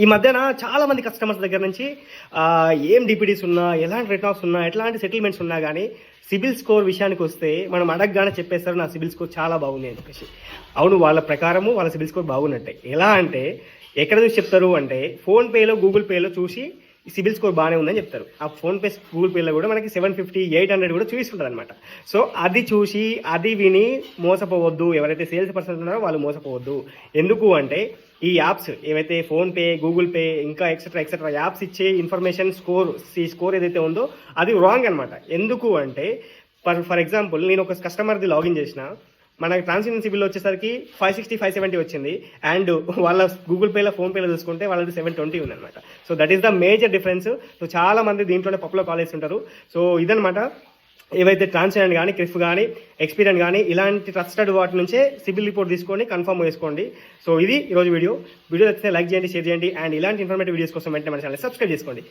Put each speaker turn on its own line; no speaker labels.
ఈ మధ్యన చాలా మంది కస్టమర్స్ దగ్గర నుంచి ఏం డిపిడీస్ ఉన్నా, ఎలాంటి రిటర్న్ ఆఫ్స్ ఉన్నా, ఎట్లాంటి సెటిల్మెంట్స్ ఉన్నా కానీ సిబిల్ స్కోర్ విషయానికి వస్తే మనం అడగగానే చెప్పేస్తారు నా సిబిల్ స్కోర్ చాలా బాగుంది అని చెప్పేసి. అవును, వాళ్ళ ప్రకారము వాళ్ళ సిబిల్ స్కోర్ బాగున్నట్టే. ఎలా అంటే ఎక్కడ చూసి చెప్తారు అంటే ఫోన్పేలో, గూగుల్ పేలో చూసి సిబిల్ స్కోర్ బాగానే ఉందని చెప్తారు. ఆ ఫోన్పే, గూగుల్ పేలో కూడా మనకి 750, 800 కూడా చూపిస్తుంటుంది అనమాట. సో అది చూసి అది విని మోసపోవద్దు. ఎవరైతే సేల్స్ పర్సన్స్ ఉన్నారో వాళ్ళు మోసపోవద్దు. ఎందుకు అంటే ఈ యాప్స్ ఏవైతే ఫోన్పే, గూగుల్ పే ఇంకా ఎక్సెట్రా యాప్స్ ఇచ్చే ఇన్ఫర్మేషన్ స్కోర్ ఏదైతే ఉందో అది రాంగ్ అనమాట. ఎందుకు అంటే ఫర్ ఎగ్జాంపుల్ నేను ఒక కస్టమర్ది లాగిన్ చేసిన, మనకి ట్రాన్సాక్షన్ సిబిల్ వచ్చేసరికి 560, 570 వచ్చింది. అండ్ వాళ్ళ గూగుల్ పేలో, ఫోన్పేలో చూసుకుంటే వాళ్ళది 720 ఉందన్నమాట. So that is the major difference. So చాలా మంది దీంట్లోనే పప్పులో కాలేజ్ ఉంటారు. సో ఇదనమాట. ఏవైతే ట్రాన్సాక్షన్ కానీ, క్రిఫ్ కానీ, ఎక్స్పీరియన్స్ కానీ ఇలాంటి ట్రస్టెడ్ వాటి నుంచే సిబిల్ రిపోర్ట్ తీసుకొని కన్ఫర్మ్ చేసుకోండి. సో ఇది ఈరోజు వీడియో నచ్చితే లైక్ చేయండి, షేర్ చేయండి. అండ్ ఇలాంటి ఇన్ఫర్మేటివ్ వీడియోస్ కోసం వెంటనే మన ఛానల్ సబ్స్క్రైబ్ చేసుకోండి.